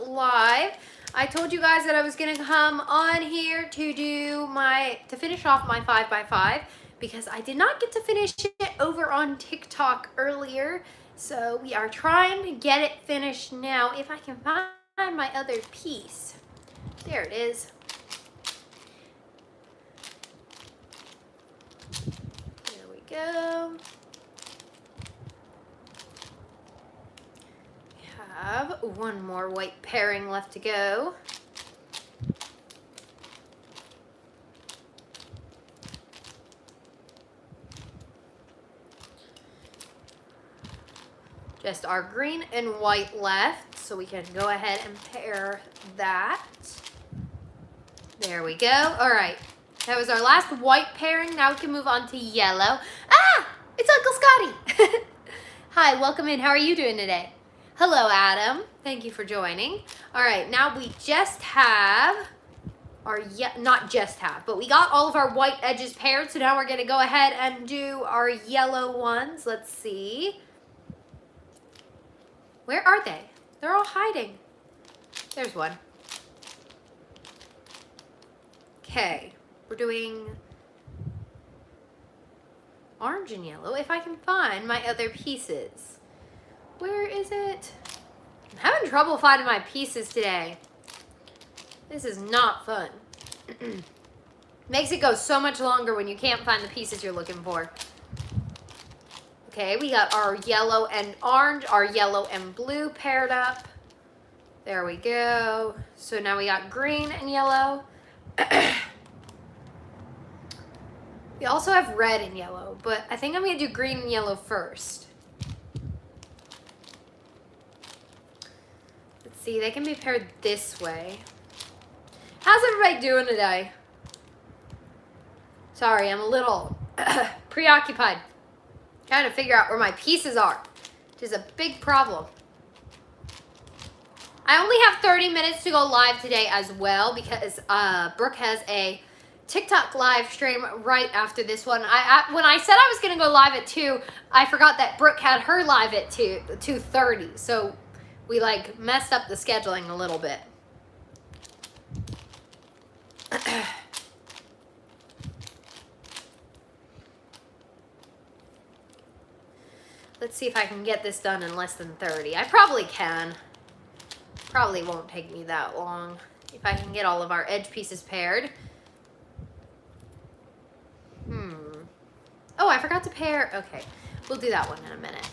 live. I told you guys that I was gonna come on here to finish off my 5x5 because I did not get to finish it over on TikTok earlier. So we are trying to get it finished now. If I can find my other piece. There it is. There we go. Have one more white pairing left to go. Just our green and white left, so we can go ahead and pair that. There we go. All right, that was our last white pairing. Now we can move on to yellow. Ah, it's Uncle Scotty. Hi, welcome in. How are you doing today? Hello, Adam. Thank you for joining. All right, now we just have our, not just have, but we got all of our white edges paired. So now we're gonna go ahead and do our yellow ones. Let's see. Where are they? They're all hiding. There's one. Okay, we're doing orange and yellow. If I can find my other pieces. Where is it? I'm having trouble finding my pieces today. This is not fun. Makes it go so much longer when you can't find the pieces you're looking for. Okay, we got our yellow and orange, our yellow and blue paired up. There we go. So now we got green and yellow. We also have red and yellow, but I think I'm gonna do green and yellow first. Let's see, they can be paired this way. How's everybody doing today? Sorry, I'm a little preoccupied. Trying to figure out where my pieces are, which is a big problem. I only have 30 minutes to go live today as well because Brooke has a TikTok live stream right after this one. When I said I was gonna go live at 2, I forgot that Brooke had her live at 2:30. So we like messed up the scheduling a little bit. Let's see if I can get this done in less than 30. I probably can. Probably won't take me that long if I can get all of our edge pieces paired. Oh, I forgot to pair. Okay, we'll do that one in a minute.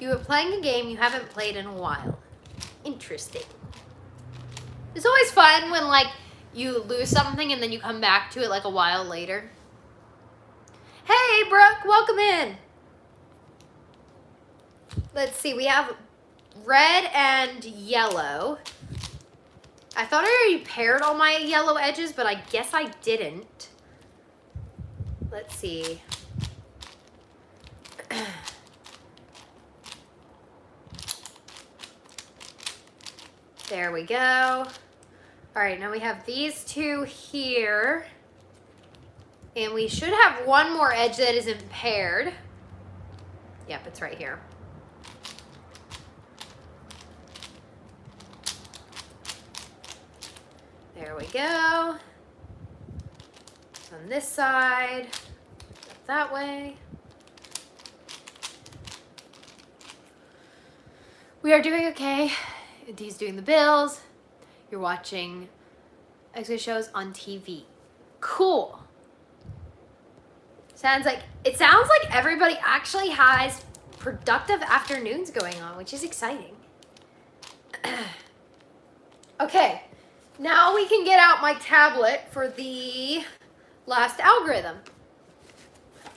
You were playing a game you haven't played in a while. Interesting. It's always fun when like you lose something and then you come back to it like a while later. Hey, Brooke, welcome in. Let's see, we have red and yellow. I thought I already paired all my yellow edges, but I guess I didn't. Let's see. There we go. All right, now we have these two here. And we should have one more edge that isn't paired. Yep, it's right here. There we go. On this side, that way. We are doing okay. Dee's doing the bills. You're watching extra shows on TV. Cool. It sounds like everybody actually has productive afternoons going on, which is exciting. Okay, now we can get out my tablet for the last algorithm.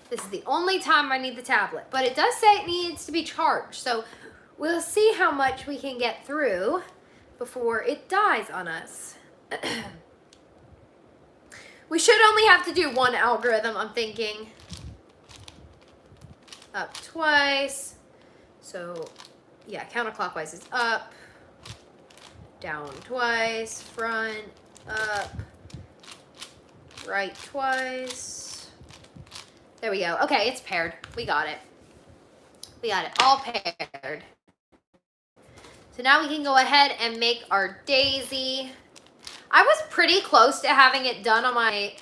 This is the only time I need the tablet, but it does say it needs to be charged. So we'll see how much we can get through before it dies on us. We should only have to do one algorithm, I'm thinking. Up twice. So, yeah, counterclockwise is up. Down twice. Front. Up. Right twice. There we go. Okay, it's paired. We got it. We got it all paired. So now we can go ahead and make our daisy. I was pretty close to having it done on my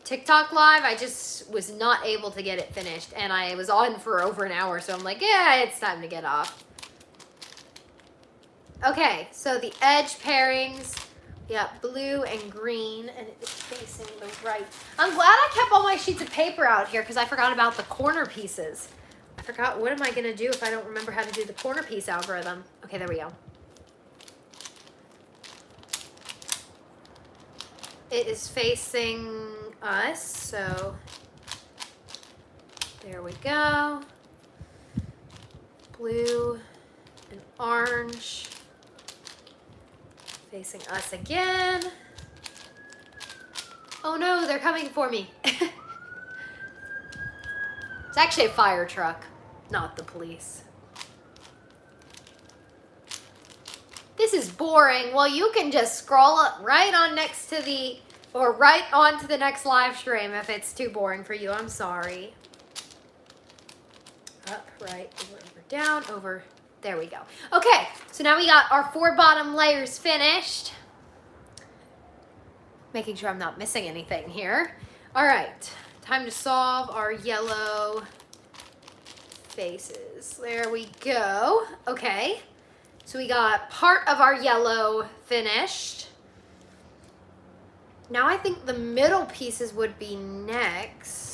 TikTok live. I just was not able to get it finished, and I was on for over an hour, so I'm like, yeah, it's time to get off. Okay, so the edge pairings, we got blue and green, and it's facing the right. I'm glad I kept all my sheets of paper out here because I forgot about the corner pieces. I forgot, what am I gonna do if I don't remember how to do the corner piece algorithm? Okay, there we go. It is facing us, so there we go. Blue and orange. Facing us again. Oh no, they're coming for me. It's actually a fire truck, not the police. This is boring. Well, you can just scroll up right on next to the, or right on to the next live stream if it's too boring for you. I'm sorry. Up, right, over, down, over. There we go. Okay, so now we got our 4 bottom layers finished. Making sure I'm not missing anything here. All right, time to solve our yellow faces. There we go. Okay, so we got part of our yellow finished. Now I think the middle pieces would be next.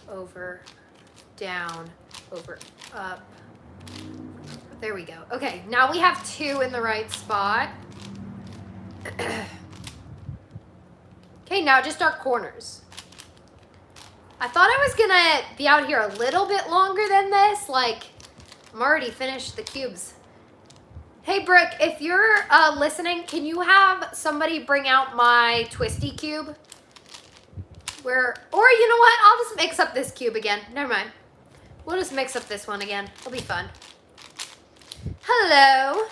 Over, down, over, up. There we go. Okay, now we have 2 in the right spot. Okay, now just our corners. I thought I was gonna be out here a little bit longer than this. Like, I'm already finished the cubes. Hey, Brooke, if you're listening, can you have somebody bring out my twisty cube? Or you know what? I'll just mix up this cube again. Never mind. We'll just mix up this one again. It'll be fun. Hello.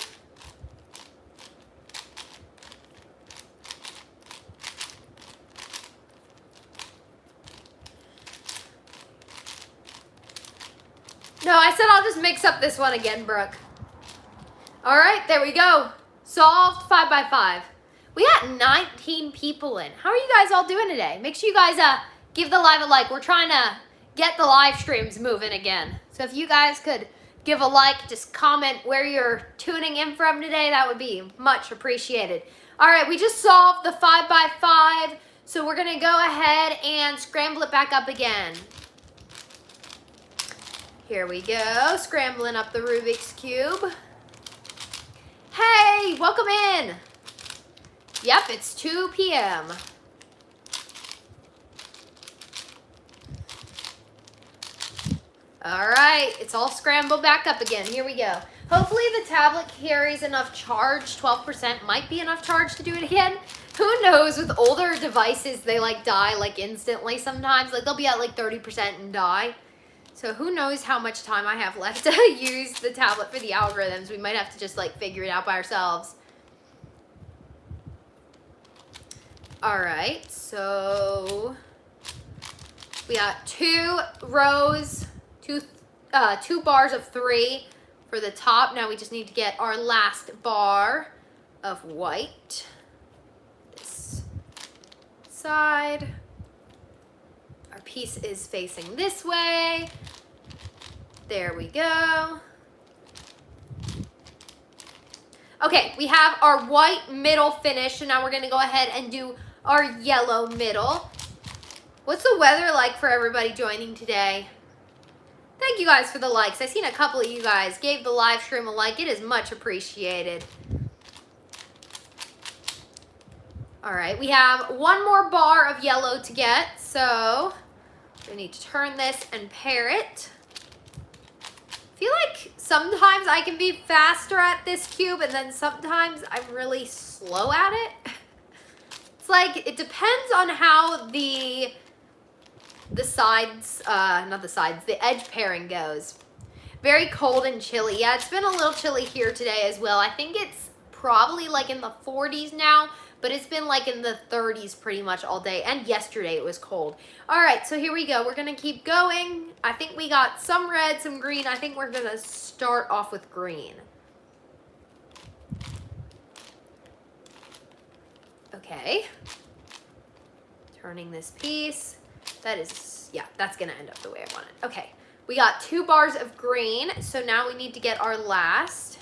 No, I said I'll just mix up this one again, Brooke. All right, there we go. Solved 5 by 5. We got 19 people in. How are you guys all doing today? Make sure you guys give the live a like. We're trying to get the live streams moving again. So if you guys could give a like, just comment where you're tuning in from today, that would be much appreciated. All right, we just solved the 5 by 5. So we're gonna go ahead and scramble it back up again. Here we go, scrambling up the Rubik's Cube. Hey, welcome in. Yep, it's 2 p.m. All right, it's all scrambled back up again. Here we go. Hopefully the tablet carries enough charge. 12% might be enough charge to do it again. Who knows, with older devices, they like die like instantly sometimes. Like they'll be at like 30% and die. So who knows how much time I have left to use the tablet for the algorithms. We might have to just like figure it out by ourselves. All right, so we got 2 rows, two bars of 3 for the top. Now we just need to get our last bar of white. This side. Our piece is facing this way. There we go. Okay, we have our white middle finished, and now we're gonna go ahead and do our yellow middle. What's the weather like for everybody joining today? Thank you guys for the likes. I've seen a couple of you guys gave the live stream a like. It is much appreciated. All right, we have 1 more bar of yellow to get, so we need to turn this and pair it. I feel like sometimes I can be faster at this cube, and then sometimes I'm really slow at it. It's like, it depends on how the edge pairing goes. Very cold and chilly. Yeah, it's been a little chilly here today as well. I think it's probably like in the 40s now, but it's been like in the 30s pretty much all day, and yesterday it was cold. All right, so here we go. We're gonna keep going. I think we got some red, some green. I think we're gonna start off with green. Okay. Turning this piece. That is, yeah, that's gonna end up the way I want it. Okay, we got 2 bars of green, so now we need to get our last.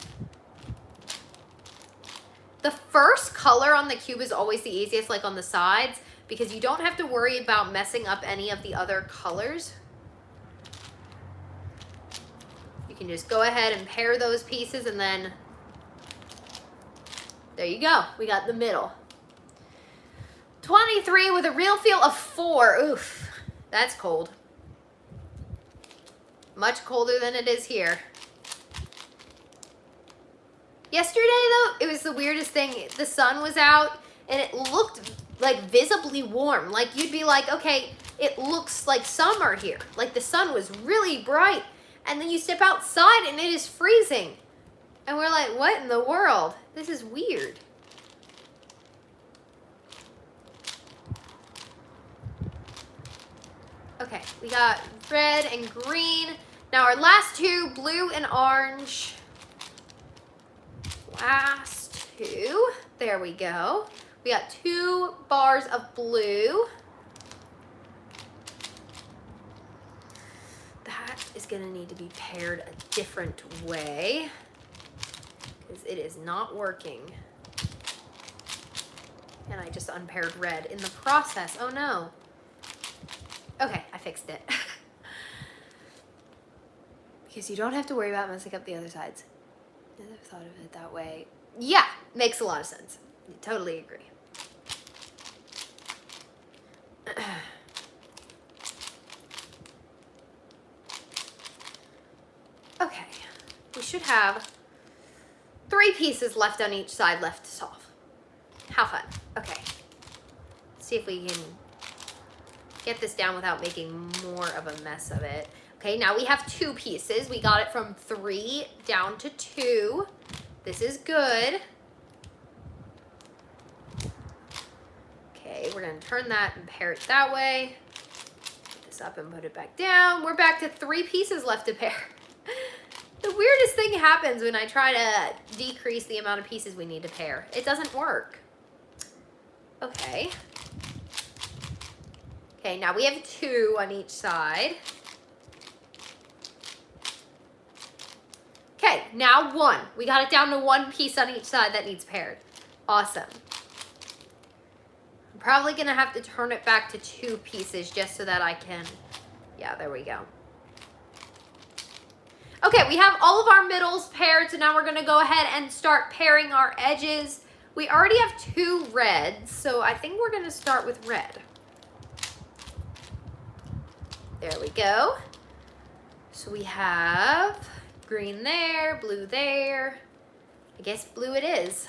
The first color on the cube is always the easiest, like on the sides, because you don't have to worry about messing up any of the other colors. You can just go ahead and pair those pieces, and then there you go. We got the middle. 23 with a real feel of 4. Oof, that's cold. Much colder than it is here. Yesterday, though, it was the weirdest thing. The sun was out, and it looked, like, visibly warm. Like, you'd be like, okay, it looks like summer here. Like, the sun was really bright. And then you step outside, and it is freezing. And we're like, what in the world? This is weird. Okay, we got red and green. Now, our last 2, blue and orange. Last 2. There we go. We got 2 bars of blue. That is going to need to be paired a different way because it is not working. And I just unpaired red in the process. Oh no. Okay, I fixed it. Because you don't have to worry about messing up the other sides. I never thought of it that way. Yeah, makes a lot of sense. I totally agree. Okay, we should have 3 pieces left on each side left to solve. How fun. Okay, let's see if we can get this down without making more of a mess of it. Okay, now we have 2 pieces. We got it from 3 down to 2. This is good. Okay, we're gonna turn that and pair it that way. Put this up and put it back down. We're back to 3 pieces left to pair. The weirdest thing happens when I try to decrease the amount of pieces we need to pair. It doesn't work. Okay. Okay, now we have 2 on each side. Okay, now 1. We got it down to 1 piece on each side that needs paired. Awesome. I'm probably gonna have to turn it back to 2 pieces just so that I can, yeah, there we go. Okay, we have all of our middles paired, so now we're gonna go ahead and start pairing our edges. We already have 2 reds, so I think we're gonna start with red. There we go. So we have green there, blue there. I guess blue it is.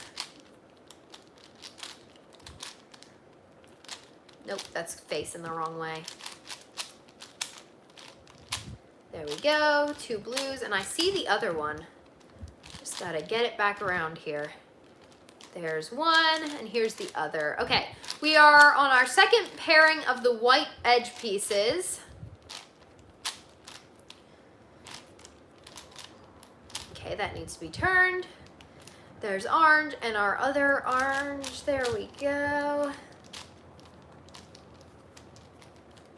Nope, that's facing the wrong way. There we go, 2 blues, and I see the other one. Just gotta get it back around here. There's 1, and here's the other. Okay, we are on our second pairing of the white edge pieces. Okay, that needs to be turned. There's orange and our other orange. There we go.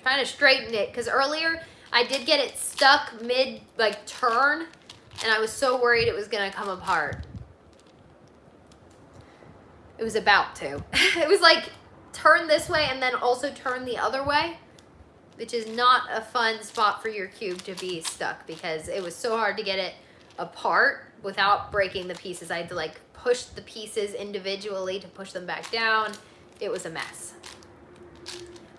Trying to straighten it because earlier I did get it stuck mid like turn and I was so worried it was gonna come apart. It was about to. It was like turn this way and then also turn the other way, which is not a fun spot for your cube to be stuck because it was so hard to get it apart without breaking the pieces. I had to like push the pieces individually to push them back down. It was a mess.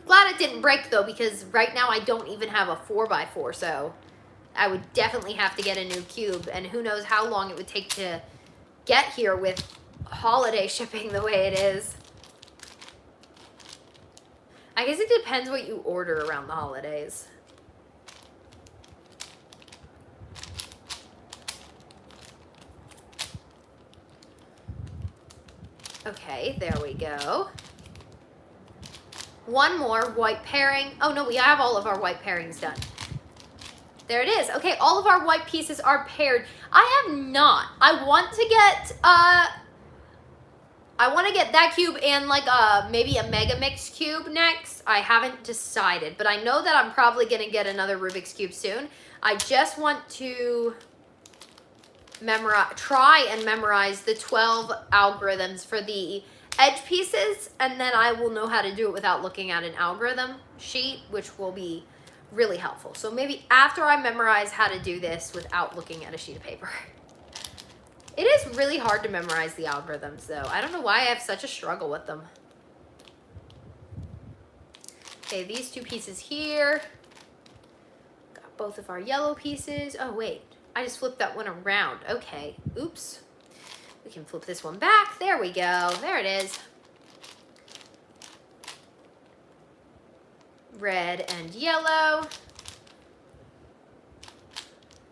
Glad it didn't break though, because right now I don't even have a 4x4, so I would definitely have to get a new cube, and who knows how long it would take to get here with holiday shipping the way it is. I guess it depends what you order around the holidays. Okay, there we go. One more white pairing. Oh no, we have all of our white pairings done. There it is. Okay, all of our white pieces are paired. I have not. I want to get that cube and like maybe a Mega Mix cube next. I haven't decided, but I know that I'm probably gonna get another Rubik's Cube soon. I just want to try and memorize the 12 algorithms for the edge pieces, and then I will know how to do it without looking at an algorithm sheet, which will be really helpful. So maybe after I memorize how to do this without looking at a sheet of paper. It is really hard to memorize the algorithms though. I don't know why I have such a struggle with them. Okay, these two pieces here. Got both of our yellow pieces. Oh wait, I just flipped that one around. Okay, oops. We can flip this one back. There we go, there it is. Red and yellow.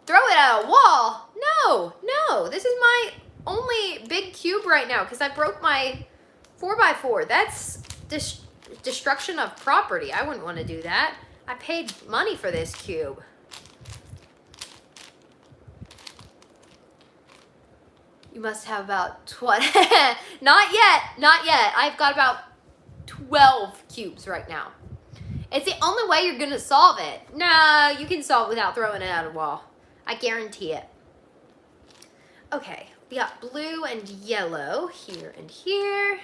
Throw it at a wall. No, this is my only big cube right now because I broke my 4x4. That's destruction of property. I wouldn't want to do that. I paid money for this cube. You must have about 20. Not yet. I've got about 12 cubes right now. It's the only way you're gonna solve it. No, you can solve it without throwing it at a wall. I guarantee it. Okay, we got blue and yellow here and here.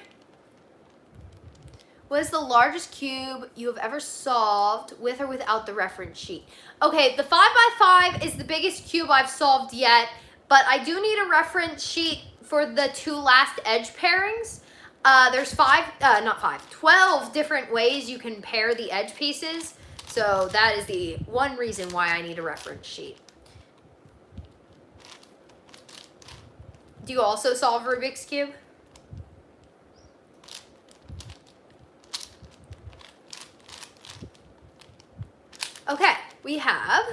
What is the largest cube you have ever solved with or without the reference sheet? Okay, the 5x5 is the biggest cube I've solved yet, but I do need a reference sheet for the two last edge pairings. There's 12 different ways you can pair the edge pieces. So that is the one reason why I need a reference sheet. Do you also solve Rubik's Cube? Okay, we have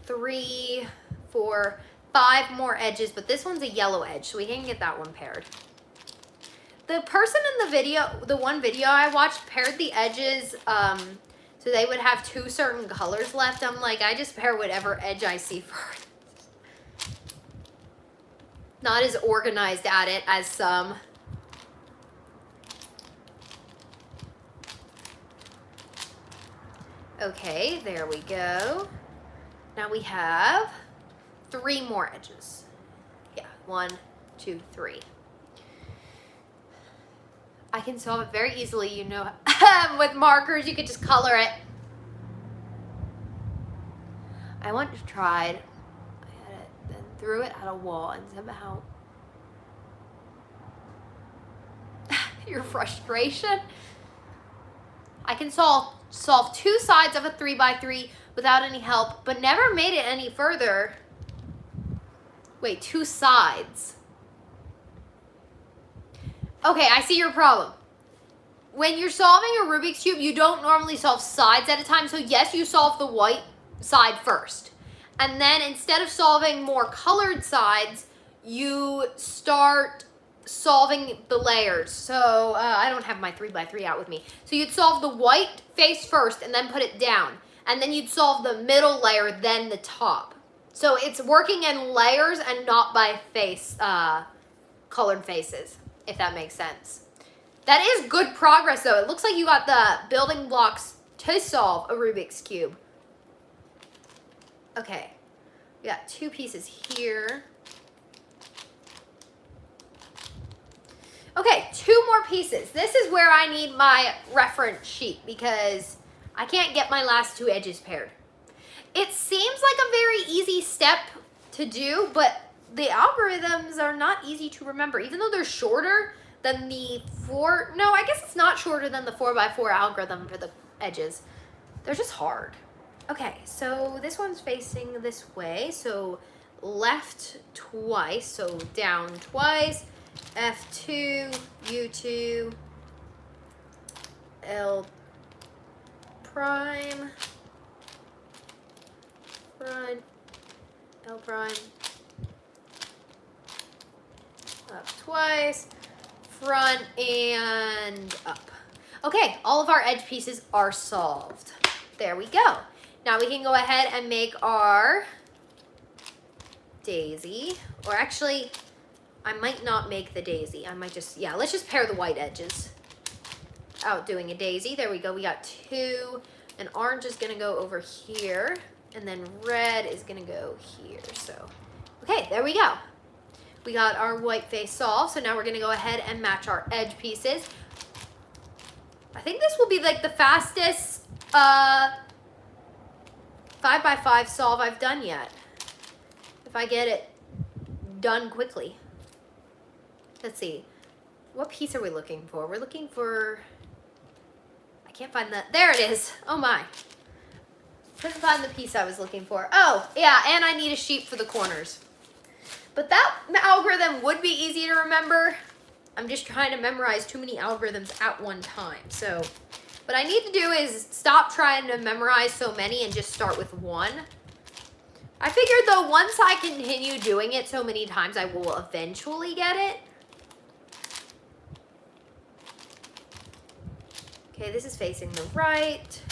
3, 4, 5 more edges, but this one's a yellow edge, so we can get that one paired. The person in the video, the one video I watched, paired the edges so they would have 2 certain colors left. I'm like, I just pair whatever edge I see first. Not as organized at it as some. Okay, there we go. Now we have 3 more edges. Yeah, 1, 2, 3. I can solve it very easily, you know. With markers, you could just color it. I once tried, I had it, then threw it at a wall and somehow, your frustration. I can solve 2 sides of a 3x3 without any help, but never made it any further. Wait, 2 sides. Okay, I see your problem. When you're solving a Rubik's Cube, you don't normally solve sides at a time. So yes, you solve the white side first. And then instead of solving more colored sides, you start solving the layers. So I don't have my 3x3 out with me. So you'd solve the white face first and then put it down. And then you'd solve the middle layer, then the top. So it's working in layers and not by face, colored faces, if that makes sense. That is good progress though. It looks like you got the building blocks to solve a Rubik's Cube. Okay, we got 2 pieces here. Okay, 2 more pieces. This is where I need my reference sheet because I can't get my last 2 edges paired. It seems like a very easy step to do, but the algorithms are not easy to remember. Even though they're shorter than the 4, no, I guess it's not shorter than the 4x4 algorithm for the edges. They're just hard. Okay, so this one's facing this way. So left twice, so down twice. F2, U2, L prime, prime, L prime, up twice, front and up. Okay, all of our edge pieces are solved. There we go. Now we can go ahead and make our daisy, or actually, I might not make the daisy. I might just, yeah, let's just pair the white edges. Out doing a daisy. There we go. We got two, and orange is gonna go over here, and then red is gonna go here. So, okay, there we go. We got our white face solved. So now we're gonna go ahead and match our edge pieces. I think this will be like the fastest 5x5 solve I've done yet. If I get it done quickly. Let's see. What piece are we looking for? We're looking for, I can't find that. There it is. Oh my. Couldn't find the piece I was looking for. Oh, yeah, and I need a sheep for the corners. But that algorithm would be easy to remember. I'm just trying to memorize too many algorithms at one time. So what I need to do is stop trying to memorize so many and just start with one. I figured though, once I continue doing it so many times, I will eventually get it. Okay, this is facing the right.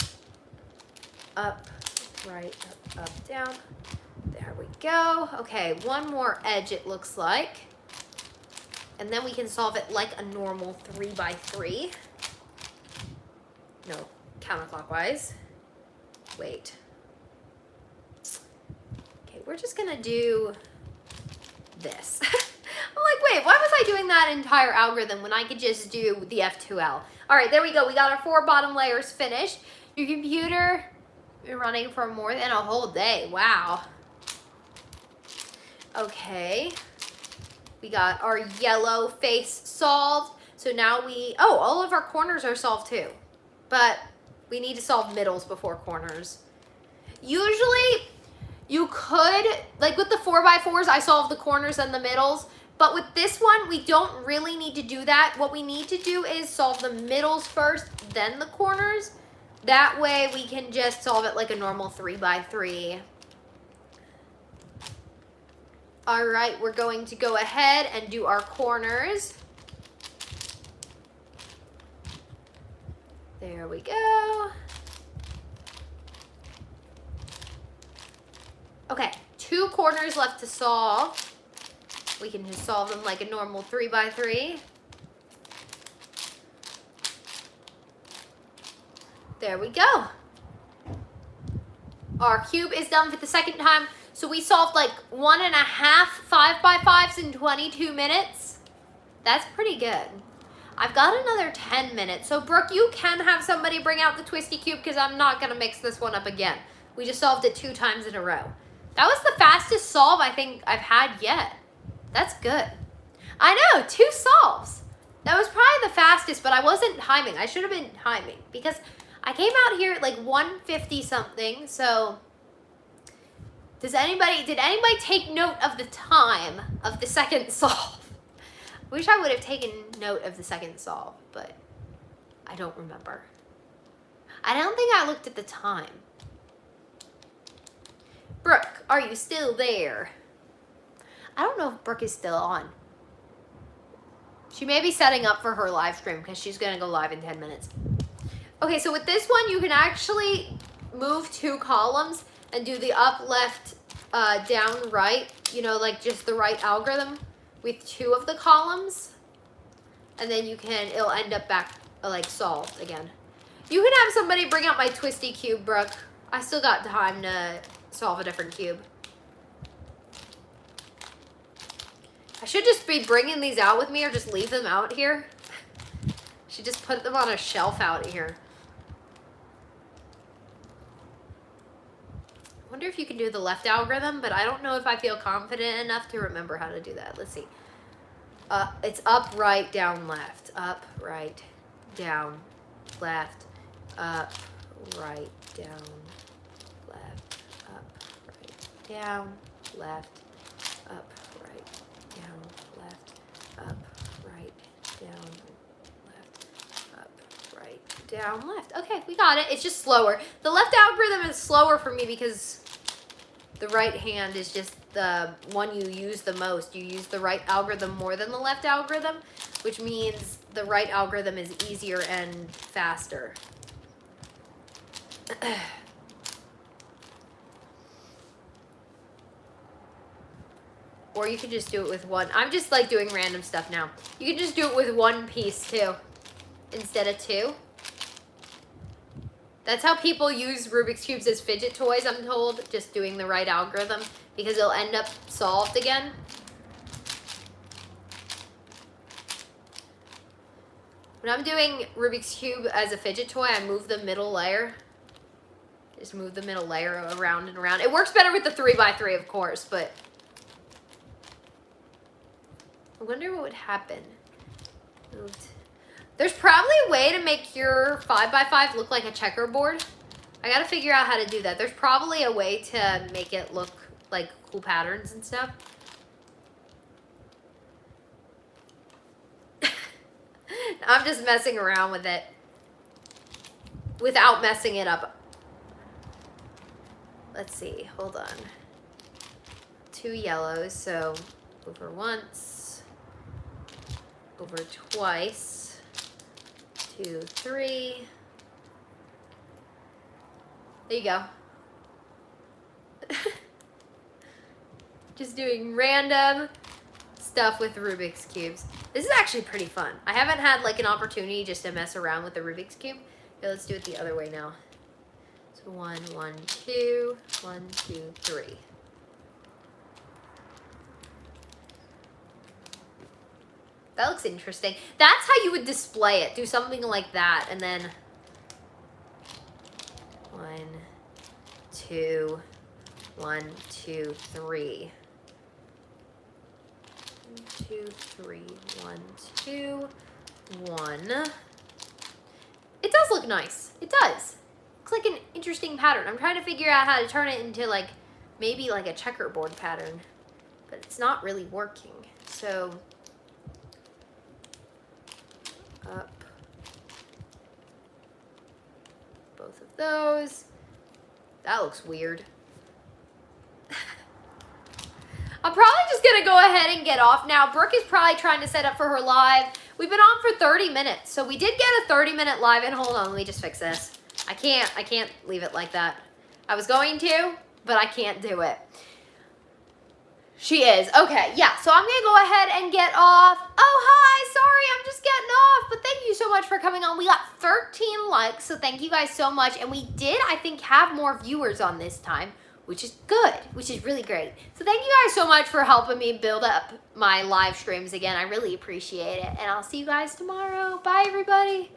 Up, right, up, down. There we go. Okay, one more edge it looks like. And then we can solve it like a normal 3x3. No, counterclockwise. Wait. Okay, we're just gonna do this. I'm like, wait, why was I doing that entire algorithm when I could just do the F2L? All right, there we go. We got our 4 bottom layers finished. Your computer been running for more than a whole day. Wow. Okay. We got our yellow face solved. So now all of our corners are solved too. But we need to solve middles before corners. Usually you could, like with the 4x4s, I solve the corners and the middles. But with this one, we don't really need to do that. What we need to do is solve the middles first, then the corners. That way we can just solve it like a normal 3x3. All right, we're going to go ahead and do our corners. There we go. Okay, 2 corners left to solve. We can just solve them like a normal 3x3. There we go. Our cube is done for the second time. So we solved like 1.5 5x5s in 22 minutes. That's pretty good. I've got another 10 minutes. So Brooke, you can have somebody bring out the twisty cube because I'm not gonna mix this one up again. We just solved it 2 times in a row. That was the fastest solve I think I've had yet. That's good. I know, 2 solves. That was probably the fastest, but I wasn't timing. I should have been timing because I came out here at like 150 something. So did anybody take note of the time of the second solve? Wish I would have taken note of the second solve, but I don't remember. I don't think I looked at the time. Brooke, are you still there? I don't know if Brooke is still on. She may be setting up for her live stream because she's going to go live in 10 minutes. Okay, so with this one, you can actually move 2 columns and do the up, left, down, right. You know, like just the right algorithm with 2 of the columns. And then it'll end up back, like, solved again. You can have somebody bring out my twisty cube, Brooke. I still got time to solve a different cube. I should just be bringing these out with me or just leave them out here. Should just put them on a shelf out here. I wonder if you can do the left algorithm, but I don't know if I feel confident enough to remember how to do that. Let's see. It's up, right, down, left. Up, right, down, left. Up, right, down, left. Up, right, down, left. Up, right, down, left. Up, right, down, left. Up, right, down, left. Okay, we got it. It's just slower. The left algorithm is slower for me because the right hand is just the one you use the most. You use the right algorithm more than the left algorithm. which means the right algorithm is easier and faster. Or you could just do it with one. I'm just like doing random stuff now. You can just do it with one piece too, instead of two. That's how people use Rubik's Cubes as fidget toys, I'm told, just doing the right algorithm, because it'll end up solved again. When I'm doing Rubik's Cube as a fidget toy, I move the middle layer. Just move the middle layer around and around. It works better with the 3x3, of course, but I wonder what would happen. Moved. There's probably a way to make your 5x5 look like a checkerboard. I gotta figure out how to do that. There's probably a way to make it look like cool patterns and stuff. I'm just messing around with it without messing it up. Let's see, hold on. 2 yellows, so over once, over twice. 2, 3. There you go. Just doing random stuff with Rubik's Cubes. This is actually pretty fun. I haven't had like an opportunity just to mess around with the Rubik's Cube. Okay, let's do it the other way now. So 1, 1, 2, 1, 2, 3. That looks interesting. That's how you would display it. Do something like that, and then 1, 2, 1, 2, 3. 1, 2, 3, 1, 2, 1. It does look nice. It does. Looks like an interesting pattern. I'm trying to figure out how to turn it into like maybe like a checkerboard pattern, but it's not really working. So up both of those. That looks weird. I'm probably just gonna go ahead and get off now. Brooke is probably trying to set up for her live. We've been on for 30 minutes, so we did get a 30-minute live. And hold on, let me just fix this. I can't leave it like that. I was going to, but I can't do it. She is. Okay, yeah, so I'm going to go ahead and get off. Oh, hi, sorry, I'm just getting off, but thank you so much for coming on. We got 13 likes, so thank you guys so much, and we did, I think, have more viewers on this time, which is good, which is really great. So thank you guys so much for helping me build up my live streams again. I really appreciate it, and I'll see you guys tomorrow. Bye, everybody.